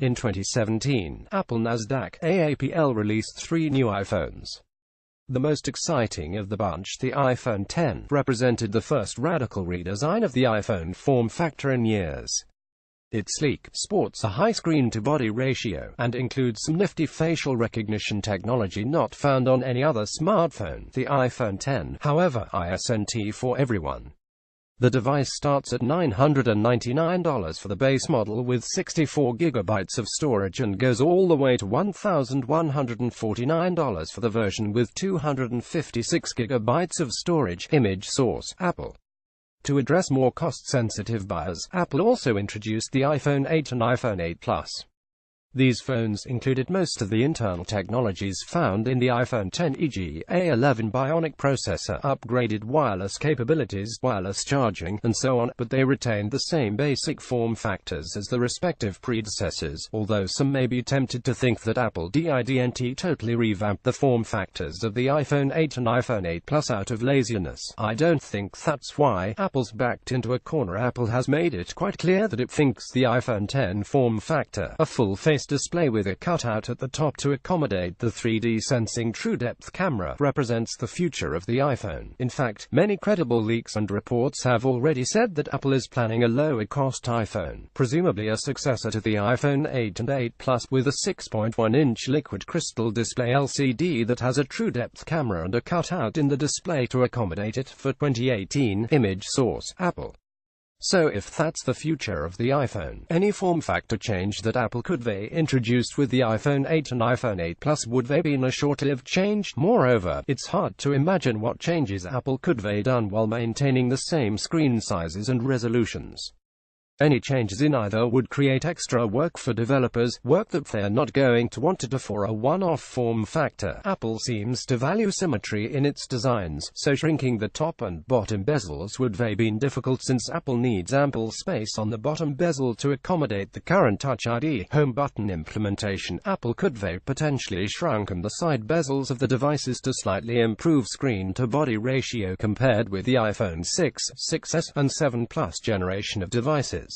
In 2017, Apple NASDAQ AAPL released 3 new iPhones. The most exciting of the bunch, the iPhone X, represented the first radical redesign of the iPhone form factor in years. It's sleek, sports a high screen-to-body ratio, and includes some nifty facial recognition technology not found on any other smartphone. The iPhone X, however, isn't for everyone. The device starts at $999 for the base model with 64 GB of storage and goes all the way to $1,149 for the version with 256 GB of storage. Image source, Apple. To address more cost-sensitive buyers, Apple also introduced the iPhone 8 and iPhone 8 Plus. These phones included most of the internal technologies found in the iPhone X, e.g., A11 Bionic processor, upgraded wireless capabilities, wireless charging, and so on, but they retained the same basic form factors as the respective predecessors, although some may be tempted to think that Apple didn't totally revamp the form factors of the iPhone 8 and iPhone 8 Plus out of laziness. I don't think that's why Apple's backed into a corner. Apple has made it quite clear that it thinks the iPhone X form factor, a full-face display with a cutout at the top to accommodate the 3D sensing true-depth camera, represents the future of the iPhone. In fact, many credible leaks and reports have already said that Apple is planning a lower-cost iPhone, presumably a successor to the iPhone 8 and 8 Plus, with a 6.1-inch liquid crystal display LCD that has a true-depth camera and a cutout in the display to accommodate it. For 2018, image source, Apple. So if that's the future of the iPhone, any form factor change that Apple could have introduced with the iPhone 8 and iPhone 8 Plus would have been a short-lived change. Moreover, it's hard to imagine what changes Apple could have done while maintaining the same screen sizes and resolutions. Any changes in either would create extra work for developers, work that they're not going to want to do for a one-off form factor. Apple seems to value symmetry in its designs, so shrinking the top and bottom bezels would have been difficult since Apple needs ample space on the bottom bezel to accommodate the current Touch ID home button implementation. Apple could have potentially shrunken the side bezels of the devices to slightly improve screen-to-body ratio compared with the iPhone 6, 6S, and 7 Plus generation of devices.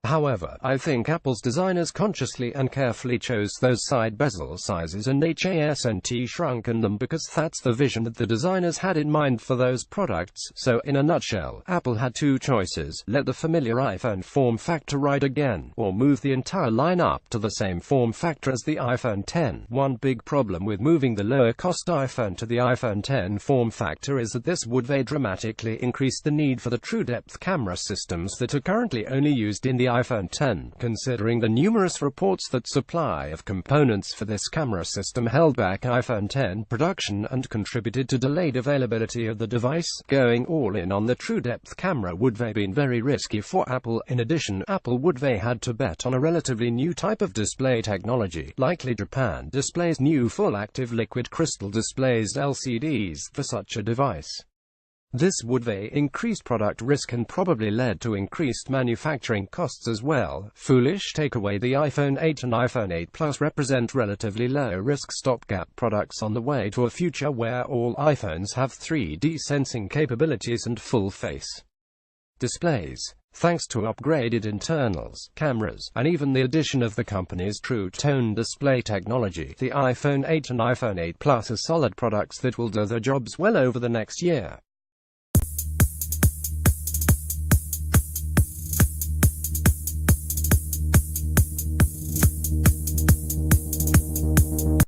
However, I think Apple's designers consciously and carefully chose those side bezel sizes and hasn't shrunken them because that's the vision that the designers had in mind for those products. So, in a nutshell, Apple had two choices: let the familiar iPhone form factor ride again, or move the entire line up to the same form factor as the iPhone X. One big problem with moving the lower-cost iPhone to the iPhone X form factor is that this would dramatically increase the need for the true-depth camera systems that are currently only used in the iPhone X, considering the numerous reports that supply of components for this camera system held back iPhone X production and contributed to delayed availability of the device. Going all in on the true-depth camera would have been very risky for Apple. In addition, Apple would have had to bet on a relatively new type of display technology, likely Japan Display's new full-active liquid crystal displays LCDs, for such a device. This would have increased product risk and probably led to increased manufacturing costs as well. Foolish takeaway: the iPhone 8 and iPhone 8 Plus represent relatively low-risk stopgap products on the way to a future where all iPhones have 3D sensing capabilities and full-face displays. Thanks to upgraded internals, cameras, and even the addition of the company's True Tone display technology, the iPhone 8 and iPhone 8 Plus are solid products that will do their jobs well over the next year.